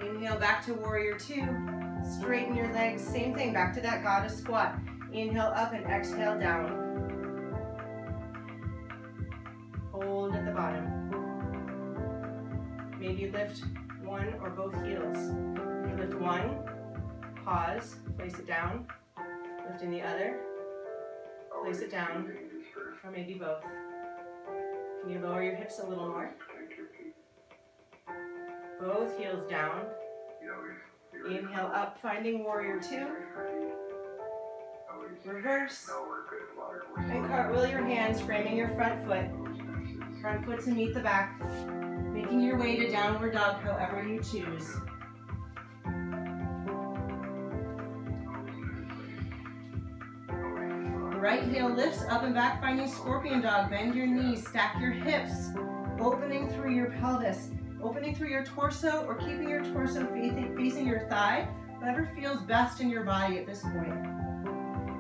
Inhale, back to warrior two. Straighten your legs, same thing, back to that goddess squat. Inhale up and exhale down. Hold at the bottom. Maybe lift one or both heels. You lift one, pause, place it down, lifting the other, place it down, or maybe both. Can you lower your hips a little more? Both heels down. Inhale up, finding warrior two. Reverse. And cartwheel your hands, framing your front foot. Front foot to meet the back. Making your way to downward dog however you choose. The right heel lifts up and back, finding scorpion dog. Bend your knees, stack your hips, opening through your pelvis, opening through your torso, or keeping your torso facing your thigh, whatever feels best in your body at this point.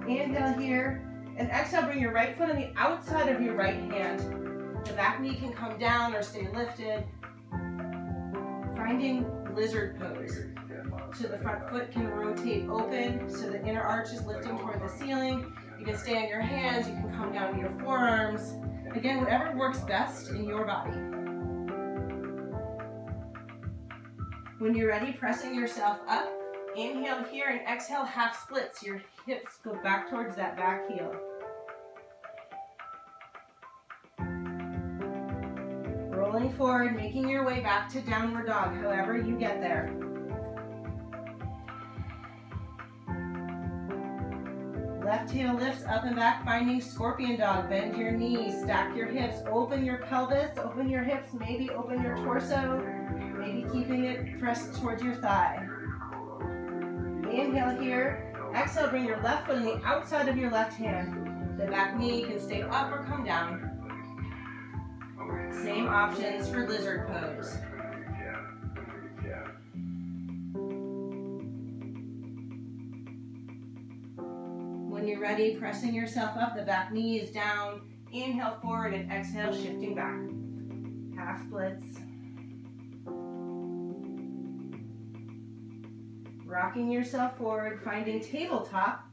Inhale here, and exhale, bring your right foot on the outside of your right hand. The back knee can come down or stay lifted. Finding lizard pose. So the front foot can rotate open, so the inner arch is lifting toward the ceiling. You can stay on your hands, you can come down to your forearms. Again, whatever works best in your body. When you're ready, pressing yourself up. Inhale here and exhale, half splits. Your hips go back towards that back heel. Rolling forward, making your way back to downward dog, however you get there. Left heel lifts up and back, finding scorpion dog. Bend your knees, stack your hips, open your pelvis, open your hips, maybe open your torso, maybe keeping it pressed towards your thigh. Inhale here. Exhale, bring your left foot on the outside of your left hand. The back knee can stay up or come down. Same options for lizard pose. When you're ready, pressing yourself up, the back knee is down. Inhale forward and exhale, shifting back. Half splits. Rocking yourself forward, finding tabletop,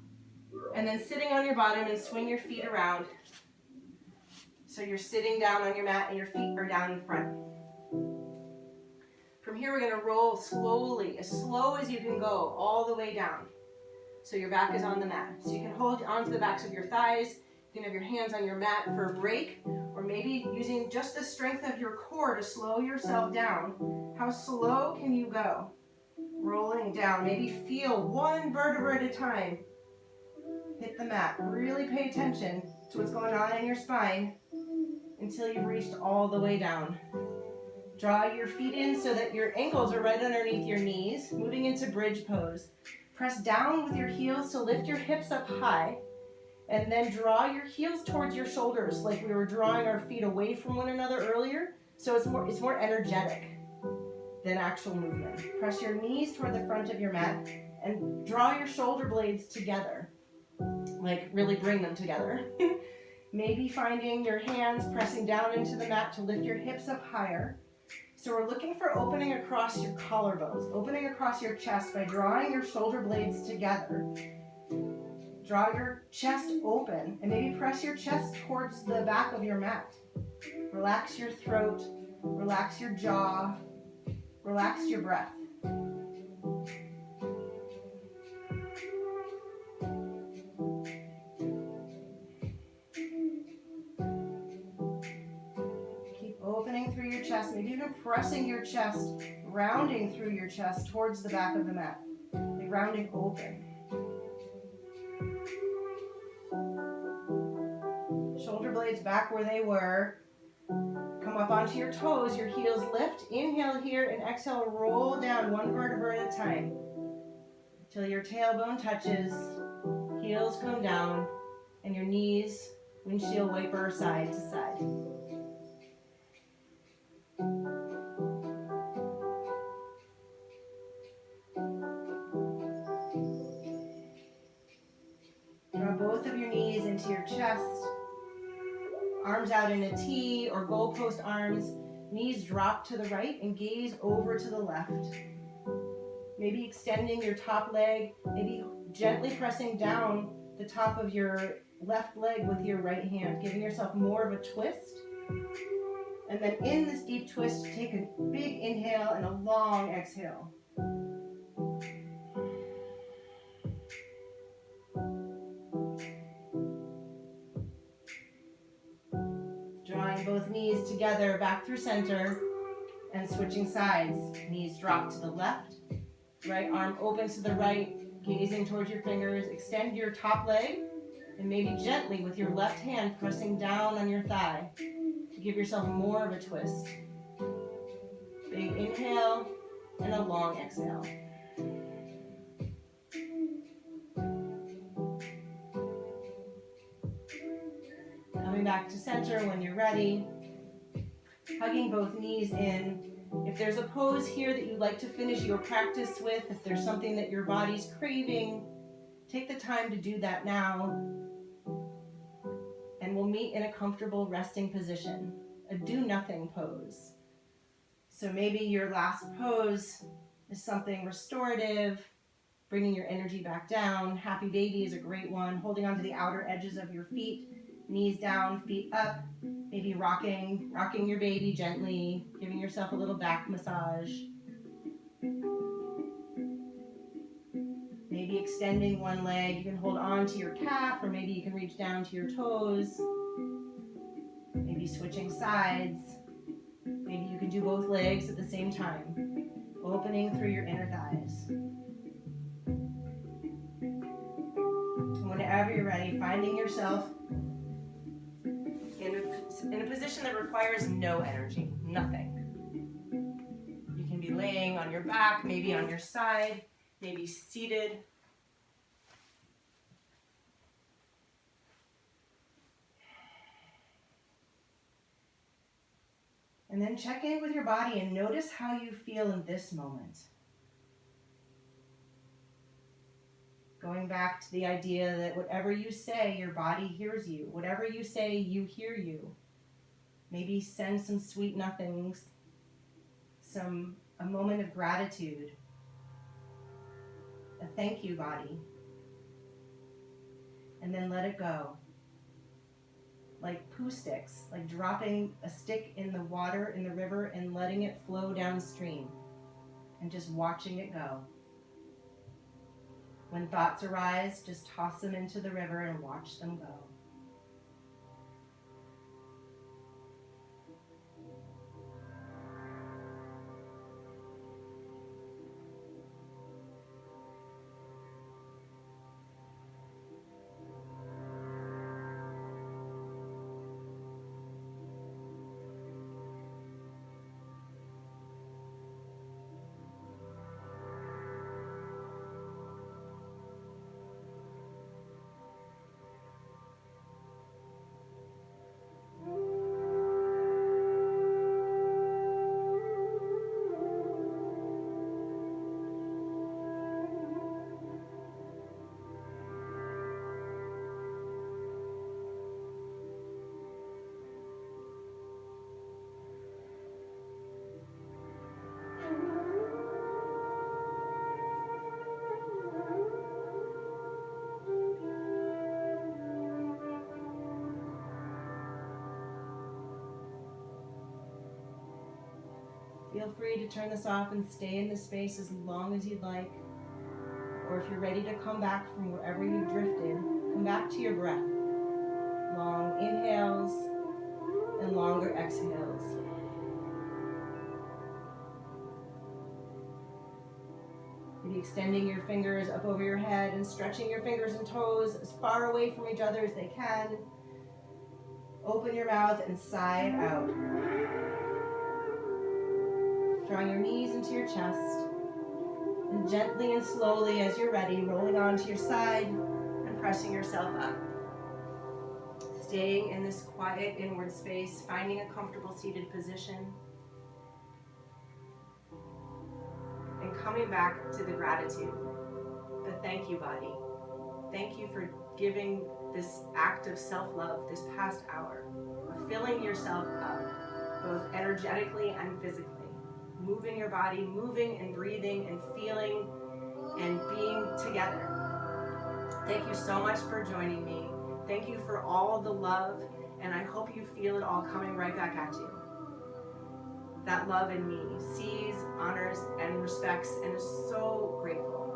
and then sitting on your bottom and swing your feet around. So you're sitting down on your mat and your feet are down in front. From here, we're going to roll slowly, as slow as you can go, all the way down. So your back is on the mat. So you can hold onto the backs of your thighs. You can have your hands on your mat for a break, or maybe using just the strength of your core to slow yourself down. How slow can you go? Rolling down. Maybe feel one vertebra at a time. Hit the mat. Really pay attention to what's going on in your spine until you've reached all the way down. Draw your feet in so that your ankles are right underneath your knees, moving into bridge pose. Press down with your heels to lift your hips up high, and then draw your heels towards your shoulders like we were drawing our feet away from one another earlier, so it's more energetic than actual movement. Press your knees toward the front of your mat and draw your shoulder blades together, like really bring them together. Maybe finding your hands pressing down into the mat to lift your hips up higher. So we're looking for opening across your collarbones, opening across your chest by drawing your shoulder blades together. Draw your chest open and maybe press your chest towards the back of your mat. Relax your throat, relax your jaw, relax your breath. Opening through your chest, maybe even pressing your chest, rounding through your chest towards the back of the mat, like rounding open. Shoulder blades back where they were. Come up onto your toes, your heels lift. Inhale here and exhale, roll down one vertebra at a time until your tailbone touches, heels come down, and your knees windshield wiper side to side. Both of your knees into your chest, arms out in a T or goalpost arms, knees drop to the right and gaze over to the left. Maybe extending your top leg, maybe gently pressing down the top of your left leg with your right hand, giving yourself more of a twist. And then in this deep twist, take a big inhale and a long exhale. Drawing both knees together back through center and switching sides. Knees drop to the left, right arm open to the right, gazing towards your fingers. Extend your top leg and maybe gently with your left hand pressing down on your thigh to give yourself more of a twist. Big inhale and a long exhale. Coming back to center when you're ready. Hugging both knees in. If there's a pose here that you'd like to finish your practice with, if there's something that your body's craving, take the time to do that now. And we'll meet in a comfortable resting position, a do-nothing pose. So maybe your last pose is something restorative, bringing your energy back down. Happy baby is a great one. Holding onto the outer edges of your feet, knees down, feet up. Maybe rocking your baby gently, giving yourself a little back massage. Maybe extending one leg. You can hold on to your calf, or maybe you can reach down to your toes. Maybe switching sides. Maybe you can do both legs at the same time, opening through your inner thighs. And whenever you're ready, finding yourself in a position that requires no energy, nothing. You can be laying on your back, maybe on your side, maybe seated. And then check in with your body and notice how you feel in this moment. Going back to the idea that whatever you say, your body hears you. Whatever you say, you hear you. Maybe send some sweet nothings, a moment of gratitude, a thank you, body. And then let it go. Like poo sticks, like dropping a stick in the water in the river and letting it flow downstream and just watching it go. When thoughts arise, just toss them into the river and watch them go. Feel free to turn this off and stay in this space as long as you'd like. Or if you're ready to come back from wherever you drifted, come back to your breath. Long inhales and longer exhales. Maybe extending your fingers up over your head and stretching your fingers and toes as far away from each other as they can. Open your mouth and sigh out. Drawing your knees into your chest, and gently and slowly as you're ready, rolling onto your side and pressing yourself up. Staying in this quiet inward space, finding a comfortable seated position, and coming back to the gratitude, the thank you, body. Thank you for giving this act of self-love this past hour, of filling yourself up, both energetically and physically. Moving your body, moving and breathing and feeling and being together. Thank you so much for joining me. Thank you for all the love, and I hope you feel it all coming right back at you. That love in me sees, honors, and respects, and is so grateful.